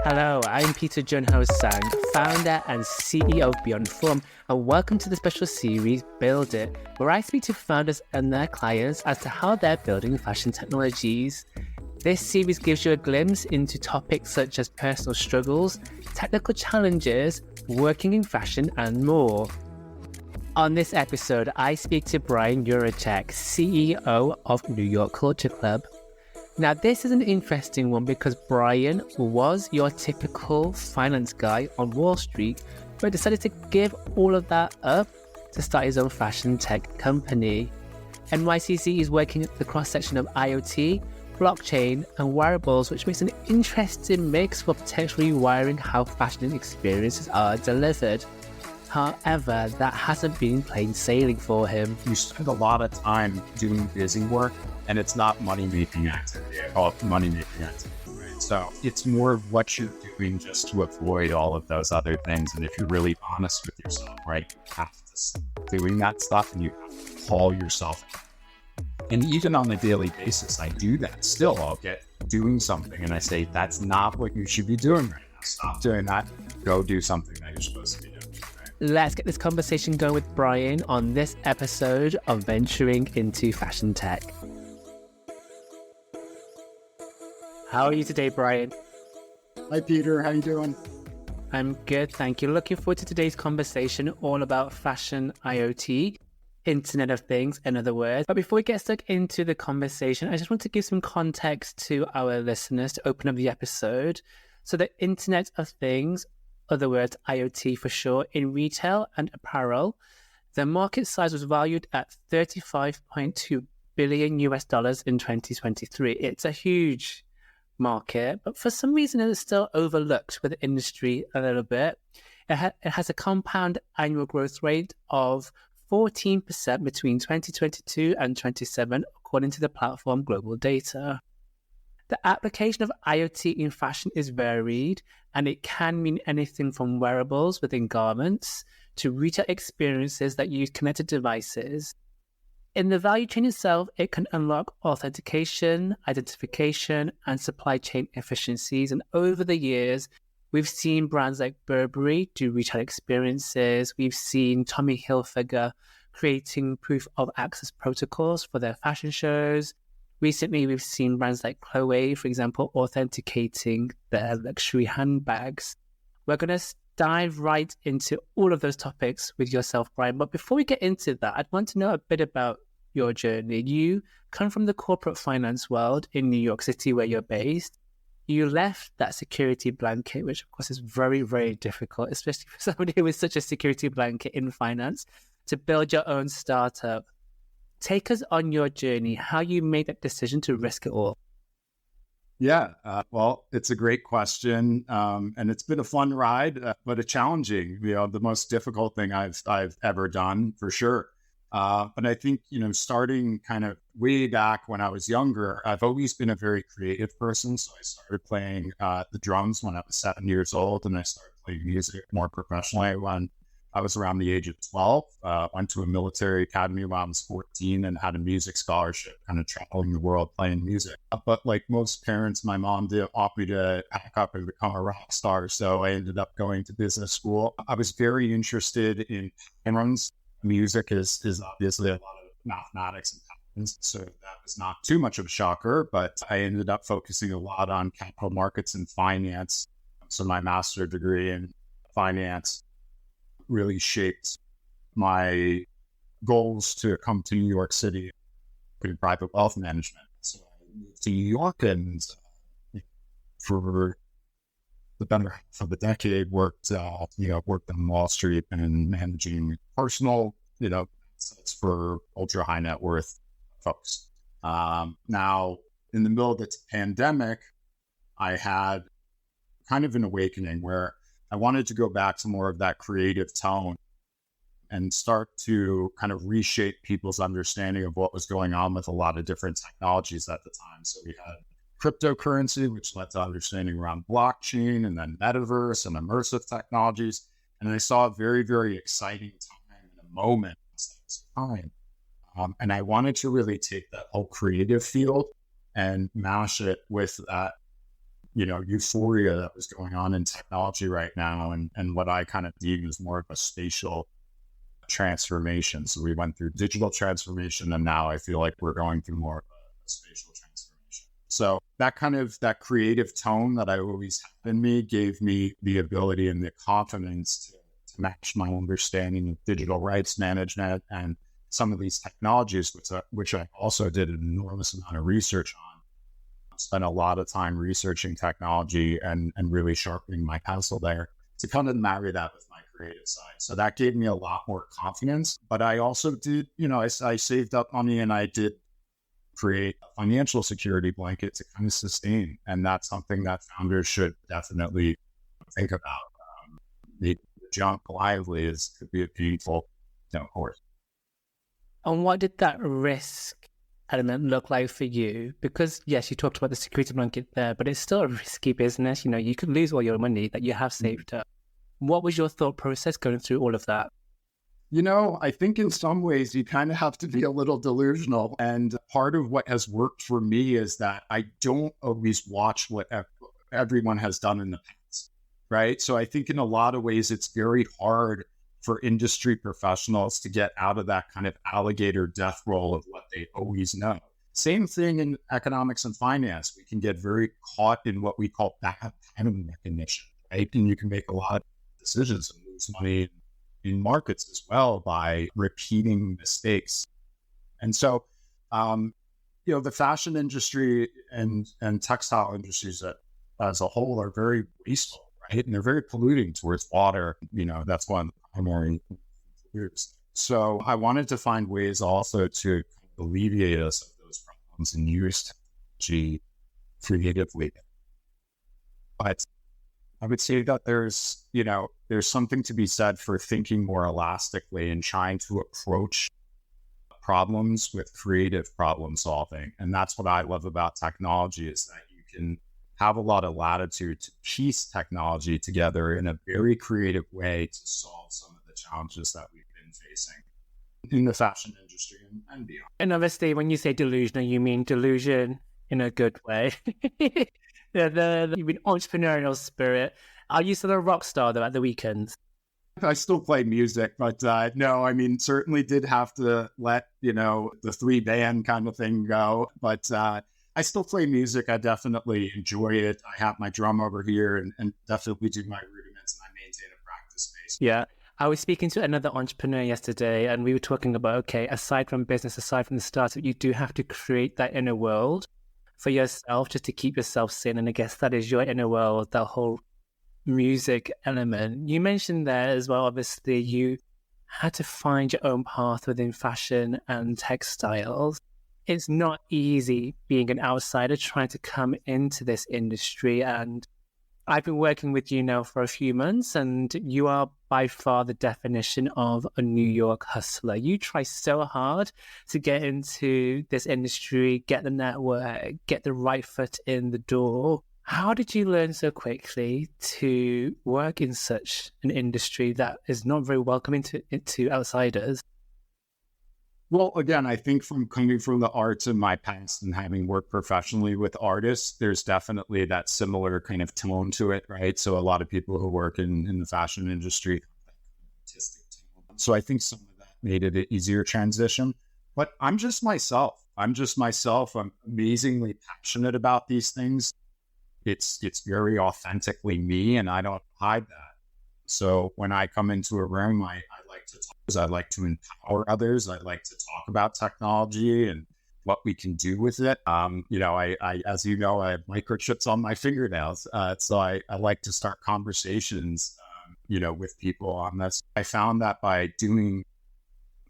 Hello, I'm Peter Junho Sang, founder and CEO of Beyond Form, and welcome to the special series Build It, where I speak to founders and their clients as to how they're building fashion technologies. This series gives you a glimpse into topics such as personal struggles, technical challenges, working in fashion, and more. On this episode, I speak to Brian Yurachek, CEO of New York Culture Club. Now, this is an interesting one because Brian was your typical finance guy on Wall Street, but decided to give all of that up to start his own fashion tech company. NYCC is working at the cross-section of IoT, blockchain, and wearables, which makes an interesting mix for potentially wiring how fashion experiences are delivered. However, that hasn't been plain sailing for him. You spend a lot of time doing busy work, and it's not money-making activity. I call it money-making activity, right? So it's more of what you're doing just to avoid all of those other things. And if you're really honest with yourself, right, you have to stop doing that stuff and you have to call yourself. And even on a daily basis, I do that. Still, I'll get doing something and I say, that's not what you should be doing right now. Stop doing that. Go do something that you're supposed to be doing. Let's get this conversation going with Brian on this episode of Venturing into Fashion Tech. How are you today, Brian? Hi, Peter. How you doing? I'm good, thank you. Looking forward to today's conversation all about fashion IoT, Internet of Things, in other words. But before we get stuck into the conversation, I just want to give some context to our listeners to open up the episode. So the Internet of Things, other words, IoT for sure, in retail and apparel, the market size was valued at $35.2 billion in 2023. It's a huge market, but for some reason it is still overlooked with the industry a little bit. It has a compound annual growth rate of 14% between 2022 and 2027, according to the platform Global Data. The application of IoT in fashion is varied, and it can mean anything from wearables within garments to retail experiences that use connected devices. In the value chain itself, it can unlock authentication, identification, and supply chain efficiencies. And over the years, we've seen brands like Burberry do retail experiences. We've seen Tommy Hilfiger creating proof of access protocols for their fashion shows. Recently, we've seen brands like Chloe, for example, authenticating their luxury handbags. We're going to dive right into all of those topics with yourself, Brian. But before we get into that, I'd want to know a bit about your journey. You come from the corporate finance world in New York City, where you're based. You left that security blanket, which of course is very, very difficult, especially for somebody who is such a security blanket in finance, to build your own startup. Take us on your journey, how you made that decision to risk it all. Yeah, well, it's a great question, and it's been a fun ride, but a challenging. The most difficult thing I've ever done for sure. But I think starting kind of way back when I was younger, I've always been a very creative person. So I started playing the drums when I was 7 years old, and I started playing music more professionally when I was around the age of 12, went to a military academy when I was 14 and had a music scholarship, kind of traveling the world playing music. But like most parents, my mom didn't want me to pack up and become a rock star. So I ended up going to business school. I was very interested in patterns. Music is obviously a lot of mathematics and patterns. So that was not too much of a shocker, but I ended up focusing a lot on capital markets and finance. So my master's degree in finance really shaped my goals to come to New York City in private wealth management. So I moved to New York and for the better half of a decade worked on Wall Street and managing personal, assets for ultra high net worth folks. Now in the middle of the pandemic, I had kind of an awakening where I wanted to go back to more of that creative tone and start to kind of reshape people's understanding of what was going on with a lot of different technologies at the time. So we had cryptocurrency, which led to understanding around blockchain, and then metaverse and immersive technologies. And I saw a very, very exciting time and a moment time. And I wanted to really take that whole creative field and mash it with that euphoria that was going on in technology right now, and what I kind of deem as more of a spatial transformation. So we went through digital transformation, and now I feel like we're going through more of a spatial transformation. So that creative tone that I always had in me gave me the ability and the confidence to match my understanding of digital rights management and some of these technologies, which I also did an enormous amount of research on. I spent a lot of time researching technology and really sharpening my pencil there to kind of marry that with my creative side. So that gave me a lot more confidence. But I also did, I saved up money and I did create a financial security blanket to kind of sustain. And that's something that founders should definitely think about. The jump lively could be a painful horse. And what did that risk element look like for you? Because yes, you talked about the security blanket there, but it's still a risky business. You could lose all your money that you have saved up. What was your thought process going through all of that? I think in some ways you kind of have to be a little delusional. And part of what has worked for me is that I don't always watch what everyone has done in the past, right? So I think in a lot of ways, it's very hard for industry professionals to get out of that kind of alligator death roll of what they always know. Same thing in economics and finance. We can get very caught in what we call pattern recognition, right? And you can make a lot of decisions and lose money in markets as well by repeating mistakes. And so, the fashion industry and textile industries as a whole are very wasteful, right? And they're very polluting towards water. That's one of the primary polluters. So I wanted to find ways also to alleviate us of those problems and use technology creatively. But I would say that there's something to be said for thinking more elastically and trying to approach problems with creative problem solving. And that's what I love about technology, is that you can have a lot of latitude to piece technology together in a very creative way to solve some of the challenges that we've been facing in the fashion industry and beyond. And obviously, when you say delusional, you mean delusion in a good way. the you mean entrepreneurial spirit. Are you still a rock star though at the weekends? I still play music, but no, I mean, certainly did have to let, the 3-band kind of thing go. But I still play music. I definitely enjoy it. I have my drum over here and definitely do my rudiments, and I maintain a practice space. Yeah. I was speaking to another entrepreneur yesterday, and we were talking about, okay, aside from business, aside from the startup, you do have to create that inner world for yourself just to keep yourself sane. And I guess that is your inner world, that whole music element. You mentioned there as well, obviously, you had to find your own path within fashion and textiles. It's not easy being an outsider trying to come into this industry. And I've been working with you now for a few months, and you are by far the definition of a New York hustler. You try so hard to get into this industry, get the network, get the right foot in the door. How did you learn so quickly to work in such an industry that is not very welcoming to outsiders? Well, again, I think from coming from the arts in my past and having worked professionally with artists, there's definitely that similar kind of tone to it, right? So a lot of people who work in the fashion industry, artistic tone. So I think some of that made it an easier transition. But I'm just myself. I'm amazingly passionate about these things. It's very authentically me, and I don't hide that. So when I come into a room, I like to empower others. I like to talk about technology and what we can do with it. I as you know, I have microchips on my fingernails. So I like to start conversations, with people on this. I found that by doing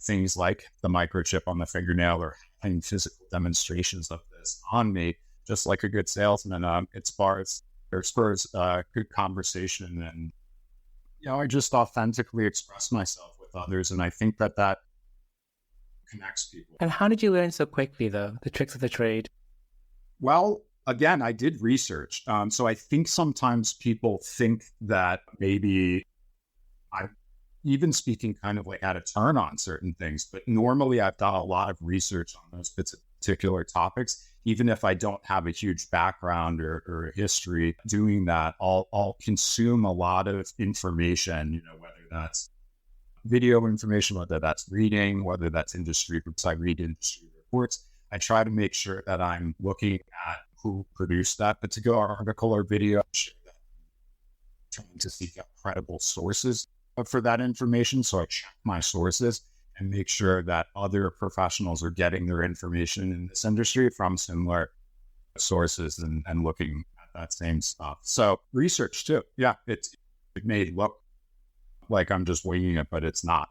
things like the microchip on the fingernail or having physical demonstrations of this on me, just like a good salesman, it spurs good conversation. And, I just authentically express myself with others. And I think that connects people. And how did you learn so quickly, though, the tricks of the trade? Well, again, I did research. So I think sometimes people think that maybe I'm even speaking kind of like how to turn on certain things. But normally I've done a lot of research on those bits of particular topics. Even if I don't have a huge background or history doing that, I'll consume a lot of information, whether that's video information, whether that's reading, whether that's industry reports. I read industry reports. I try to make sure that I'm looking at who produced that particular article or video, trying to seek out credible sources for that information. So I check my sources and make sure that other professionals are getting their information in this industry from similar sources and looking at that same stuff. So research too. Yeah, it may look like I'm just winging it, but it's not.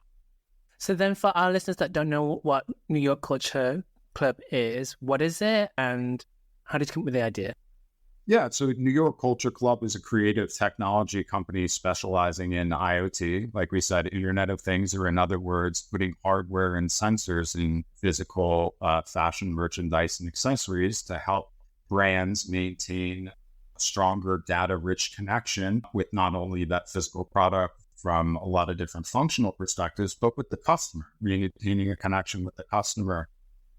So then for our listeners that don't know what New York Culture Club is, what is it and how did you come up with the idea? Yeah, so New York Culture Club is a creative technology company specializing in IoT. Like we said, Internet of Things, or in other words, putting hardware and sensors in physical fashion, merchandise, and accessories to help brands maintain a stronger data-rich connection with not only that physical product from a lot of different functional perspectives, but with the customer, maintaining a connection with the customer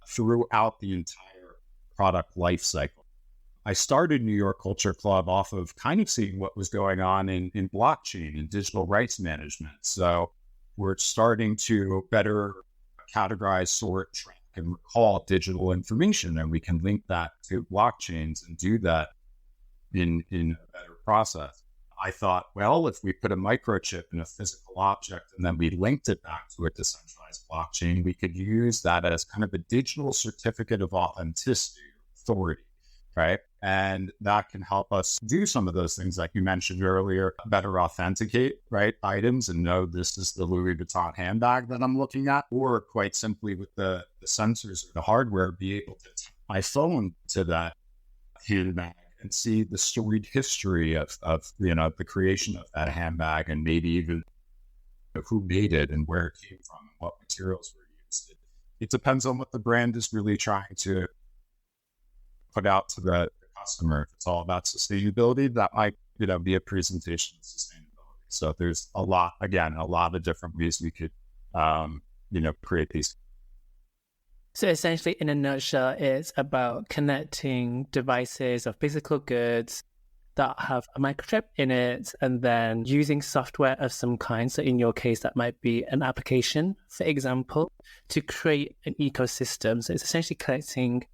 throughout the entire product life cycle. I started New York Culture Club off of kind of seeing what was going on in blockchain and digital rights management. So we're starting to better categorize, sort, track, and recall digital information, and we can link that to blockchains and do that in a better process. I thought, well, if we put a microchip in a physical object and then we linked it back to a decentralized blockchain, we could use that as kind of a digital certificate of authenticity, authority, right? And that can help us do some of those things like you mentioned earlier, better authenticate, right, items and know this is the Louis Vuitton handbag that I'm looking at, or quite simply with the sensors or the hardware, be able to tie my phone to that handbag and see the storied history of the creation of that handbag, and maybe even who made it and where it came from and what materials were used. It depends on what the brand is really trying to put out to the customer. If it's all about sustainability, that might be a presentation of sustainability. So there's a lot of different ways we could create these. So essentially, in a nutshell, it's about connecting devices or physical goods that have a microchip in it and then using software of some kind. So in your case, that might be an application, for example, to create an ecosystem. So it's essentially connecting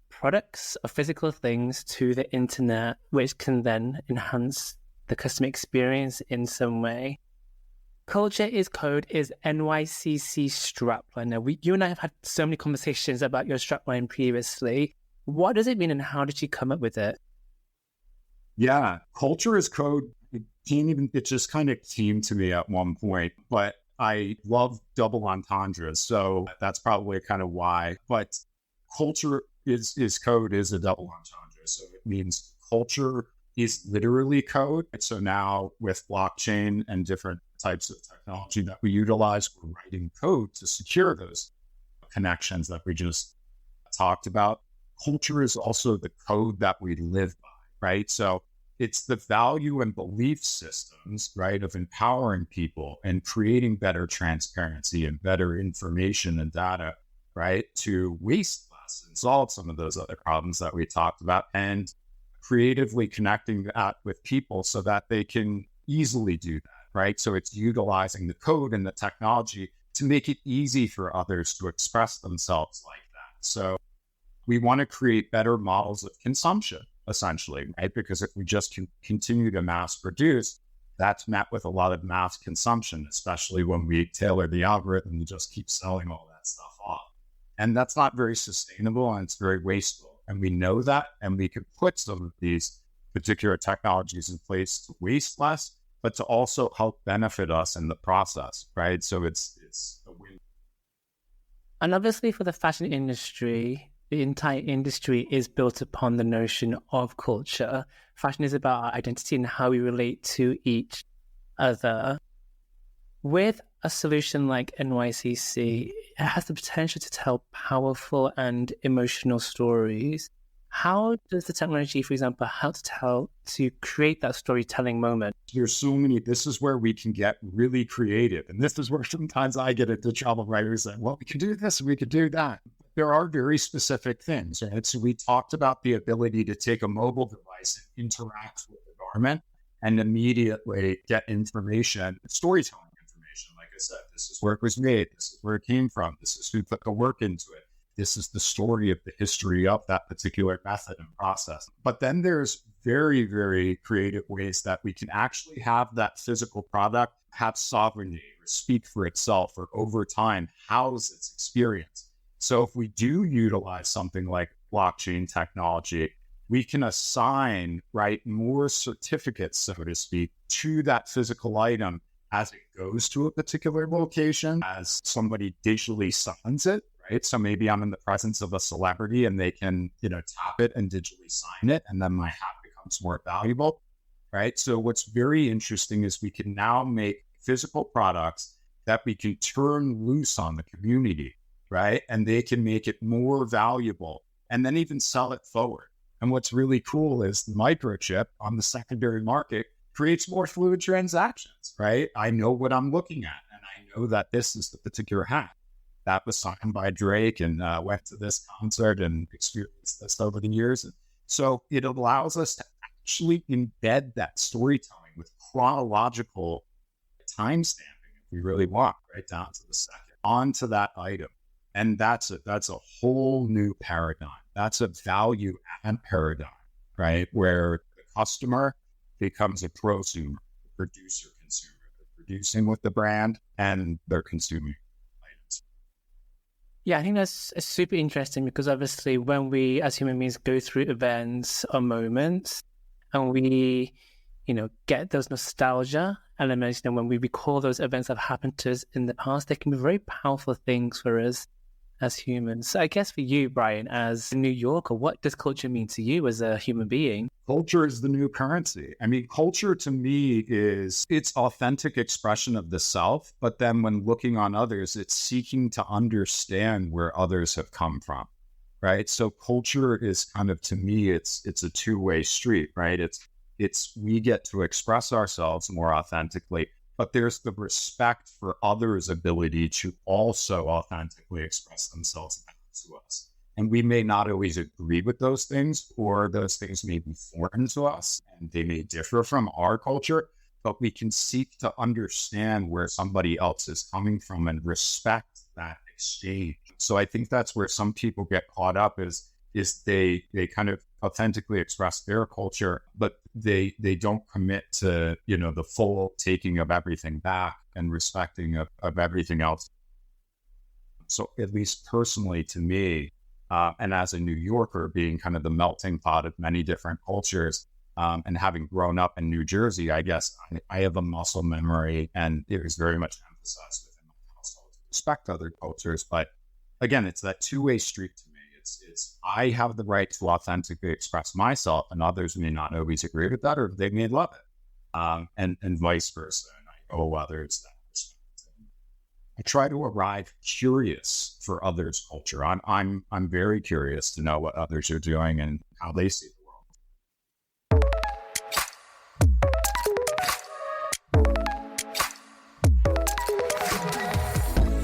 products or physical things to the internet, which can then enhance the customer experience in some way. Culture is Code is NYCC strapline. Now, you and I have had so many conversations about your strapline previously. What does it mean and how did you come up with it? Yeah, Culture is Code. It just kind of came to me at one point, but I love double entendres. So that's probably kind of why. But Culture is Code is a double entendre. So it means culture is literally code. So now with blockchain and different types of technology that we utilize, we're writing code to secure those connections that we just talked about. Culture is also the code that we live by, right? So it's the value and belief systems, right, of empowering people and creating better transparency and better information and data, right, to waste less and solve some of those other problems that we talked about, and creatively connecting that with people so that they can easily do that, right? So it's utilizing the code and the technology to make it easy for others to express themselves like that. So we want to create better models of consumption, essentially, right? Because if we just continue to mass produce, that's met with a lot of mass consumption, especially when we tailor the algorithm and just keep selling all that stuff off. And that's not very sustainable and it's very wasteful. And we know that, and we could put some of these particular technologies in place to waste less, but to also help benefit us in the process, right? So it's a win. And obviously for the fashion industry, the entire industry is built upon the notion of culture. Fashion is about our identity and how we relate to each other. With a solution like NYCC, it has the potential to tell powerful and emotional stories. How does the technology, for example, help to create that storytelling moment? There's so many, this is where we can get really creative. And this is where sometimes I get into trouble, right? We say, well, we could do this, we could do that. there are very specific things. Right? So we talked about the ability to take a mobile device and interact with the garment and immediately get information, storytelling information. Like I said, this is where it was made. This is where it came from. This is who put the work into it. This is the story of the history of that particular method and process. But then there's very, very creative ways that we can actually have that physical product have sovereignty or speak for itself or over time house its experience. So if we do utilize something like blockchain technology, we can assign, right, more certificates, so to speak, to that physical item as it goes to a particular location, as somebody digitally signs it, right? So maybe I'm in the presence of a celebrity and they can, tap it and digitally sign it, and then my hat becomes more valuable, right? So what's very interesting is we can now make physical products that we can turn loose on the community, right? And they can make it more valuable and then even sell it forward. And what's really cool is the microchip on the secondary market creates more fluid transactions, right? I know what I'm looking at, and I know that this is the particular hat that was signed by Drake and went to this concert and experienced this over the years. And so it allows us to actually embed that storytelling with chronological time stamping, if we really want, right down to the second, onto that item. And that's a whole new paradigm. That's a value add paradigm, right? Where the customer becomes a prosumer, the producer, consumer. They're producing with the brand and they're consuming items. Yeah, I think that's super interesting because obviously when we as human beings go through events or moments and we, get those nostalgia elements, when we recall those events that have happened to us in the past, they can be very powerful things for us as humans. So I guess for you, Brian, as a New Yorker, what does culture mean to you as a human being? Culture is the new currency. I mean, culture to me is its authentic expression of the self, but then when looking on others, it's seeking to understand where others have come from, right? So culture is kind of, to me, it's a two-way street, right? It's we get to express ourselves more authentically, but there's the respect for others' ability to also authentically express themselves back to us. And we may not always agree with those things, or those things may be foreign to us and they may differ from our culture, but we can seek to understand where somebody else is coming from and respect that exchange. So I think that's where some people get caught up is they kind of authentically express their culture, but they don't commit to, the full taking of everything back and respecting of everything else. So at least personally to me, and as a New Yorker, being kind of the melting pot of many different cultures, and having grown up in New Jersey, I guess I have a muscle memory, and it was very much emphasized within my household to respect other cultures. But again, it's that two-way street to me. It's I have the right to authentically express myself, and others may not always agree with that, or they may love it, and vice versa. And I owe others that respect. I try to arrive curious for others' culture. I'm very curious to know what others are doing and how they see the world.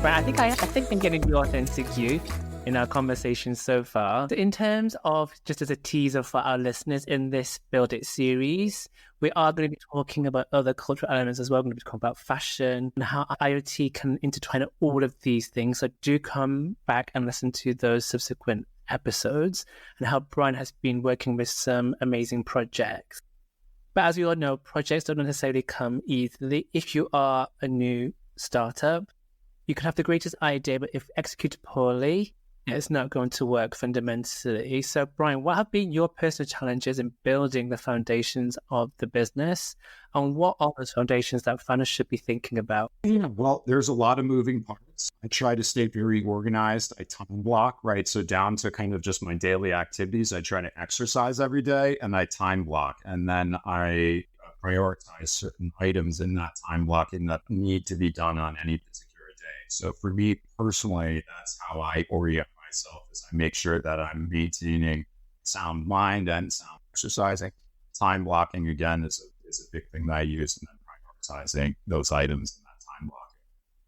But I think I'm getting the authentic you in our conversation so far. In terms of, just as a teaser for our listeners in this Build It series, we are going to be talking about other cultural elements as well. We're going to be talking about fashion and how IoT can intertwine all of these things. So do come back and listen to those subsequent episodes and how Brian has been working with some amazing projects. But as we all know, projects don't necessarily come easily. If you are a new startup, you can have the greatest idea, but if executed poorly, it's not going to work fundamentally. So, Brian, what have been your personal challenges in building the foundations of the business? And what are those foundations that founders should be thinking about? Yeah, well, there's a lot of moving parts. I try to stay very organized. I time block, right? So down to kind of just my daily activities, I try to exercise every day and I time block. And then I prioritize certain items in that time blocking that need to be done on any particular day. So for me personally, that's how I orient myself, is I make sure that I'm maintaining sound mind and sound exercising. Time blocking, again, is a big thing that I use, and then prioritizing those items in that time blocking.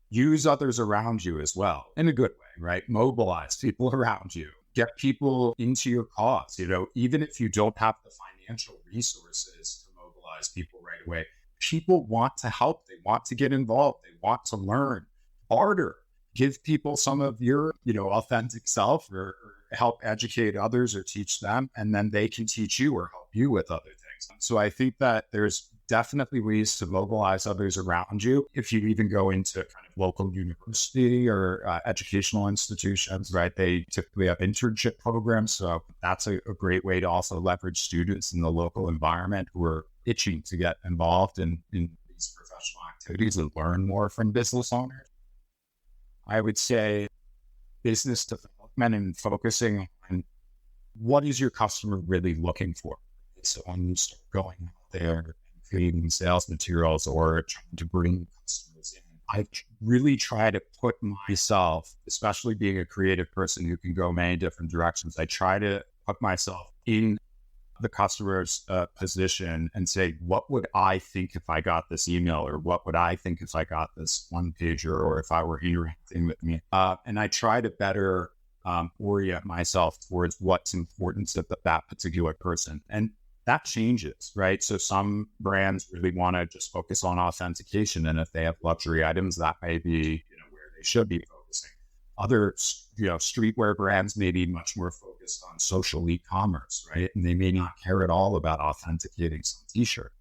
use others around you as well in a good way, right? Mobilize people around you, get people into your cause. Even if you don't have the financial resources to mobilize people right away, people want to help. They want to get involved. They want to learn. Barter. Give people some of your, authentic self, or help educate others or teach them, and then they can teach you or help you with other things. So I think that there's definitely ways to mobilize others around you. If you even go into kind of local university or educational institutions, right? They typically have internship programs. So that's a great way to also leverage students in the local environment who are itching to get involved in these professional activities and learn more from business owners. I would say business development and focusing on what is your customer really looking for. So when you start going out there and creating sales materials or trying to bring customers in, I really try to put myself, especially being a creative person who can go many different directions, I try to put myself in the customer's position and say, what would I think if I got this email, or what would I think if I got this one pager, or if I were interacting with me? And I try to better orient myself towards what's important to that particular person. And that changes, right? So some brands really want to just focus on authentication. And if they have luxury items, that may be where they should be focusing. Other, streetwear brands may be much more focused on social e-commerce, right? And they may not care at all about authenticating some t-shirt.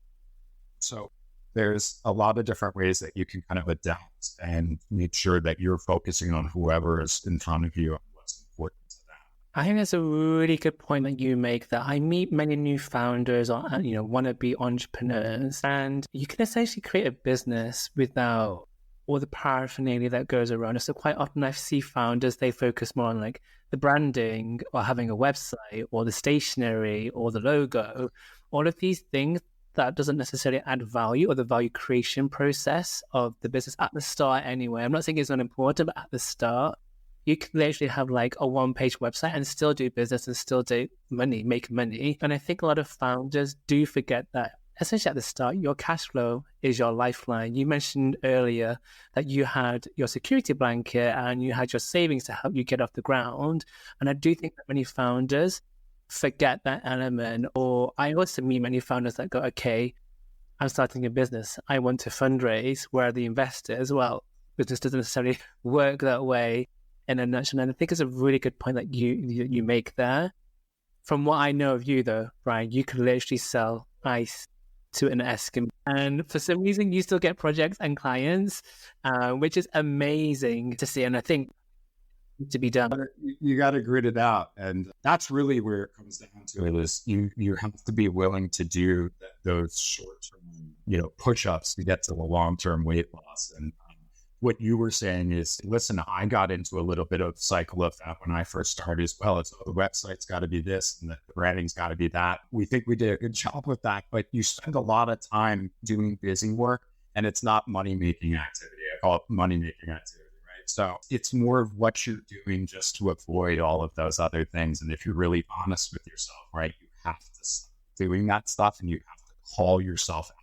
So there's a lot of different ways that you can kind of adapt and make sure that you're focusing on whoever is in front of you and what's important to them. I think that's a really good point that you make, that I meet many new founders or, wannabe entrepreneurs, and you can essentially create a business without all the paraphernalia that goes around it. So quite often I see founders, they focus more on like the branding or having a website or the stationery or the logo, all of these things that doesn't necessarily add value or the value creation process of the business at the start anyway. I'm not saying it's not important, but at the start, you can literally have like a one-page website and still do business and still make money. And I think a lot of founders do forget that essentially at the start, your cash flow is your lifeline. You mentioned earlier that you had your security blanket and you had your savings to help you get off the ground. And I do think that many founders forget that element. Or I also meet many founders that go, okay, I'm starting a business. I want to fundraise. Where are the investors? Well, business doesn't necessarily work that way in a nutshell. And I think it's a really good point that you make there. From what I know of you though, Brian, you can literally sell ice to an Eskimo, and for some reason you still get projects and clients, which is amazing to see. And I think to be done, you got to grit it out, and that's really where it comes down to. It is you have to be willing to do those short-term push-ups to get to the long-term weight loss. And what you were saying is, listen, I got into a little bit of cycle of that when I first started as well. It's the website's got to be this and the branding's got to be that. We think we did a good job with that, but you spend a lot of time doing busy work, and it's not money-making activity. I call it money-making activity, right? So it's more of what you're doing just to avoid all of those other things. And if you're really honest with yourself, right, you have to stop doing that stuff, and you have to call yourself out.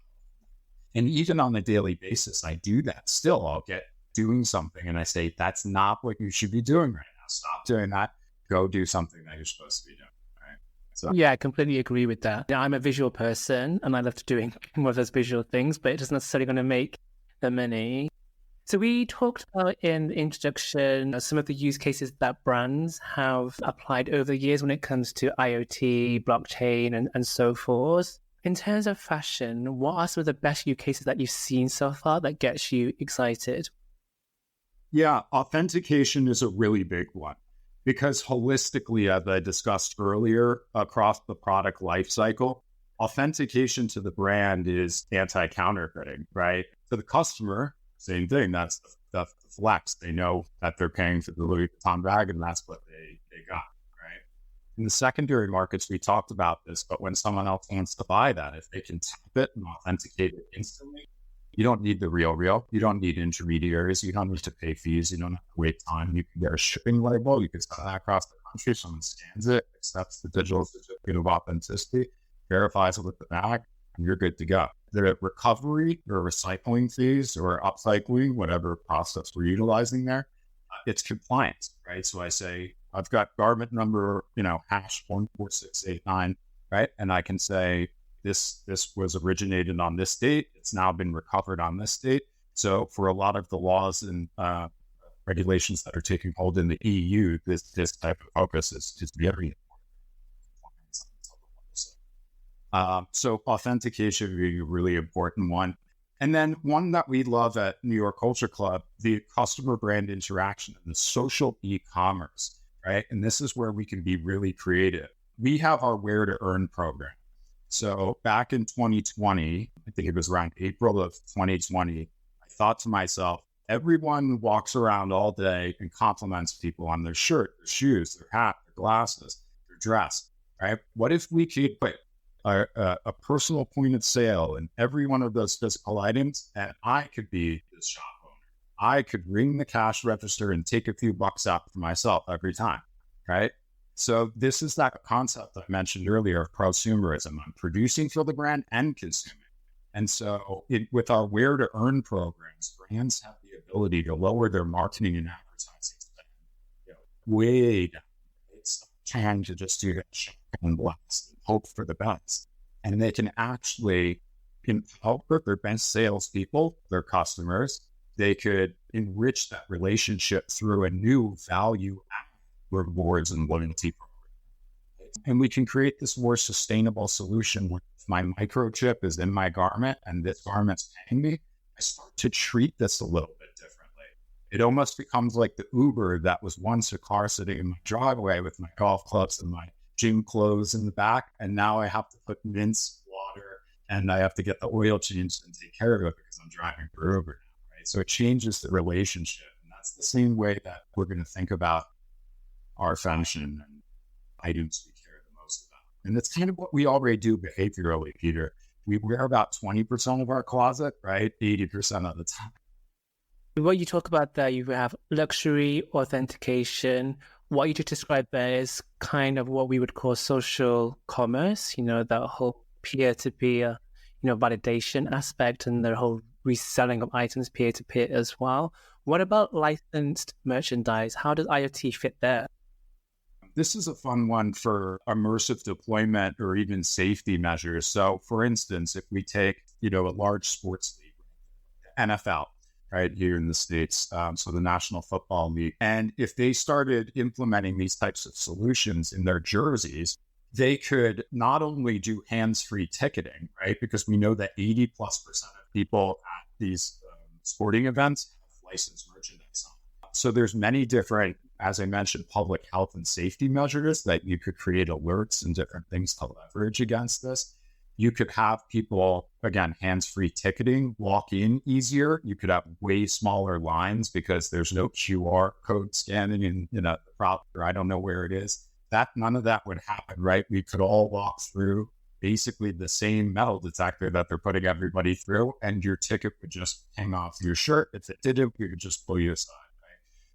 And even on a daily basis, I do that still. I'll get doing something and I say, that's not what you should be doing right now. Stop doing that. Go do something that you're supposed to be doing. Right? So, yeah, I completely agree with that. I'm a visual person and I love doing more of those visual things, but it isn't necessarily going to make the money. So we talked about in the introduction some of the use cases that brands have applied over the years when it comes to IoT, blockchain, and so forth. In terms of fashion, what are some of the best use cases that you've seen so far that gets you excited? Yeah, authentication is a really big one, because holistically, as I discussed earlier, across the product lifecycle, authentication to the brand is anti-counterfeiting, right? To the customer, same thing. That's the flex. They know that they're paying for the Louis Vuitton bag, and that's what they got. In the secondary markets, we talked about this, but when someone else wants to buy that, if they can tap it and authenticate it instantly, you don't need the real. You don't need intermediaries. You don't need to pay fees. You don't have to wait time. You can get a shipping label. You can send that across the country. Someone scans it, accepts the digital certificate of authenticity, verifies it with the bag, and you're good to go. the recovery or recycling phase or upcycling, whatever process we're utilizing there, it's compliance, right? So I say, I've got garment number, hash 14689, right? And I can say, this was originated on this date. It's now been recovered on this date. So for a lot of the laws and regulations that are taking hold in the EU, this type of focus is very important. So authentication would be a really important one. And then one that we love at New York Culture Club, the customer brand interaction and the social e-commerce, right? And this is where we can be really creative. We have our Where to Earn program. So back in 2020, I think it was around April of 2020, I thought to myself, everyone walks around all day and compliments people on their shirt, their shoes, their hat, their glasses, their dress, right? What if we could put a personal point of sale in every one of those physical items, and I could be the shop owner? I could ring the cash register and take a few bucks out for myself every time, right? So this is that concept I mentioned earlier of prosumerism. I'm producing for the brand and consuming. And so with our Where to Earn programs, brands have the ability to lower their marketing and advertising spend way down. It's trying to just do that and blast and hope for the best. And they can actually empower their best salespeople, their customers. They could enrich that relationship through a new value add rewards and loyalty program. And we can create this more sustainable solution where if my microchip is in my garment and this garment's paying me, I start to treat this a little bit differently. It almost becomes like the Uber that was once a car sitting in my driveway with my golf clubs and my gym clothes in the back. And now I have to put mints, water, and I have to get the oil changed and take care of it because I'm driving for Uber now, right? So it changes the relationship. And that's the same way that we're going to think about our fashion and items we care the most about. And that's kind of what we already do behaviorally, Peter. We wear about 20% of our closet, right? 80% of the time. What you talk about there, you have luxury authentication. What you just described there is kind of what we would call social commerce, that whole peer-to-peer, validation aspect and the whole reselling of items peer-to-peer as well. What about licensed merchandise? How does IoT fit there? This is a fun one for immersive deployment or even safety measures. So for instance, if we take, a large sports league, NFL, right, here in the States, so the National Football League, and if they started implementing these types of solutions in their jerseys, they could not only do hands-free ticketing, right, because we know that 80+% of people at these sporting events have licensed merchandise on. So there's many different, as I mentioned, public health and safety measures that you could create alerts and different things to leverage against this. You could have people, again, hands-free ticketing, walk in easier. You could have way smaller lines because there's no QR code scanning in the prop, or I don't know where it is. None of that would happen, right? We could all walk through basically the same metal detector that they're putting everybody through, and your ticket would just hang off your shirt. If it didn't, we could just pull you aside.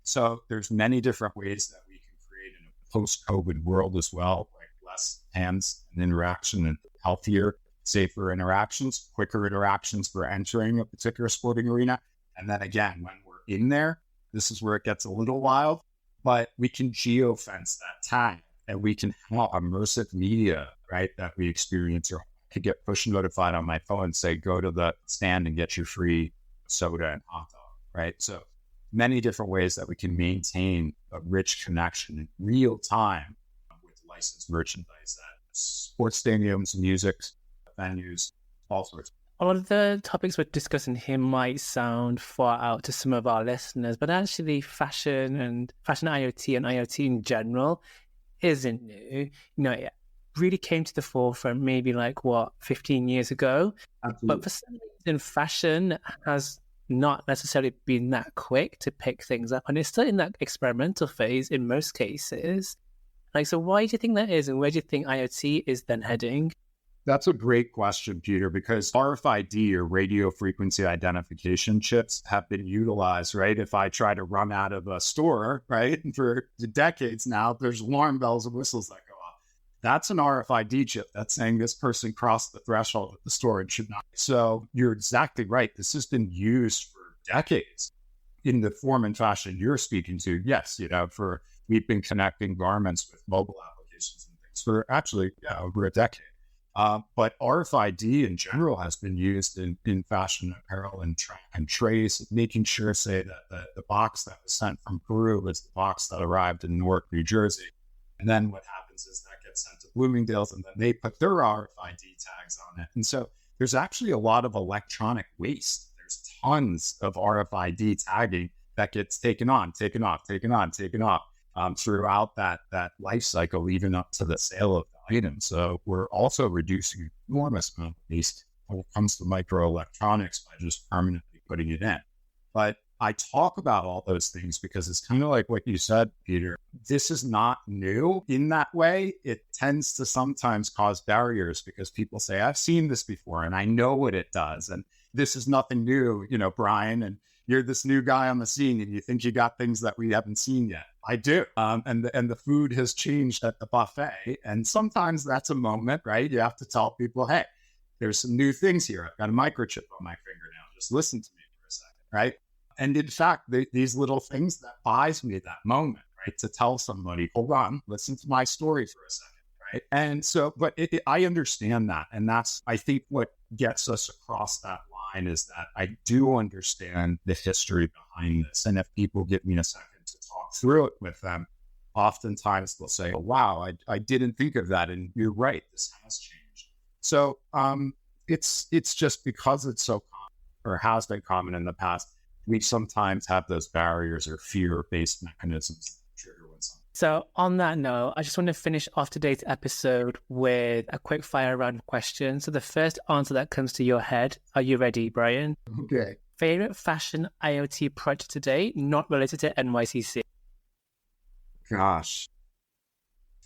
So there's many different ways that we can create in a post-COVID world as well, like less hands and interaction and healthier, safer interactions, quicker interactions for entering a particular sporting arena. And then again, when we're in there, this is where it gets a little wild, but we can geofence that time and we can have immersive media, right, that we experience. Or I could get push notified on my phone and say, go to the stand and get your free soda and hot dog, right? So many different ways that we can maintain a rich connection in real time with licensed merchandise at sports stadiums, music venues, all sorts. A lot of the topics we're discussing here might sound far out to some of our listeners, but actually fashion IoT and IoT in general isn't new. It really came to the forefront maybe 15 years ago. Absolutely. But for some reason, fashion has not necessarily been that quick to pick things up, and it's still in that experimental phase in most cases. So why do you think that is, and where do you think IoT is then heading? That's a great question, Peter, because RFID or radio frequency identification chips have been utilized, right? If I try to run out of a store, right, for decades now, there's alarm bells and whistles that go off. That's an RFID chip. That's saying this person crossed the threshold at the store and should not. So you're exactly right. This has been used for decades in the form and fashion you're speaking to. Yes, we've been connecting garments with mobile applications and things for actually over a decade. But RFID in general has been used in fashion apparel and track and trace, making sure, say, that the box that was sent from Peru is the box that arrived in Newark, New Jersey. And then what happens is that gets sent to Bloomingdale's, and then they put their RFID tags on it. And so there's actually a lot of electronic waste. There's tons of RFID tagging that gets taken off throughout that life cycle, even up to the sale of the item. So we're also reducing an enormous amount of waste when it comes to microelectronics by just permanently putting it in. But I talk about all those things because it's kind of like what you said, Peter. This is not new in that way. It tends to sometimes cause barriers because people say, I've seen this before and I know what it does. And this is nothing new, Brian, and you're this new guy on the scene and you think you got things that we haven't seen yet. I do. And the food has changed at the buffet. And sometimes that's a moment, right? You have to tell people, hey, there's some new things here. I've got a microchip on my finger now. Just listen to me for a second, right? And in fact, these little things that buys me that moment, right? To tell somebody, hold on, listen to my story for a second, right? And so, but I understand that. And that's, I think, what gets us across that line is that I do understand the history behind this. And if people give me a second to talk through it with them, oftentimes they'll say, oh, wow, I didn't think of that. And you're right, this has changed. So it's just because it's so common or has been common in the past, we sometimes have those barriers or fear-based mechanisms that trigger when something. So on that note, I just want to finish off today's episode with a quick fire round of questions. So the first answer that comes to your head, are you ready, Brian? Okay. Favorite fashion IoT project today, not related to NYCC? Gosh.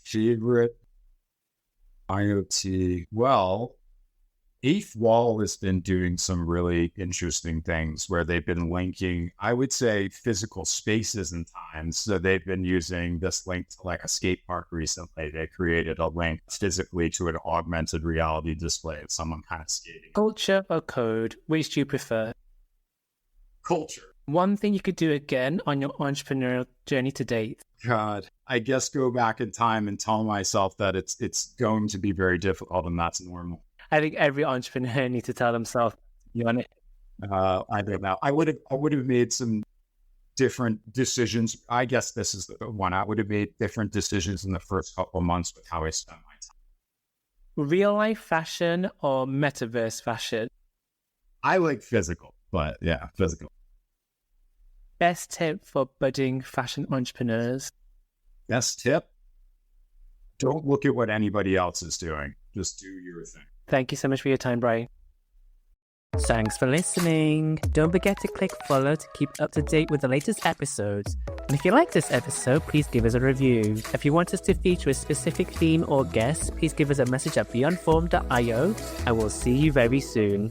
Favorite IoT? Well, Eighth Wall has been doing some really interesting things where they've been linking, I would say, physical spaces and times. So they've been using this link to like a skate park recently. They created a link physically to an augmented reality display of someone kind of skating. Culture or code? Which do you prefer? Culture. One thing you could do again on your entrepreneurial journey to date? God, I guess go back in time and tell myself that it's going to be very difficult and that's normal. I think every entrepreneur needs to tell themselves, you on it. I don't know. I would have made some different decisions. I guess this is the one. I would have made different decisions in the first couple of months with how I spent my time. Real life fashion or metaverse fashion? I like physical, but yeah, physical. Best tip for budding fashion entrepreneurs? Best tip? Don't look at what anybody else is doing. Just do your thing. Thank you so much for your time, Brian. Thanks for listening. Don't forget to click follow to keep up to date with the latest episodes. And if you like this episode, please give us a review. If you want us to feature a specific theme or guest, please give us a message at beyondform.io. I will see you very soon.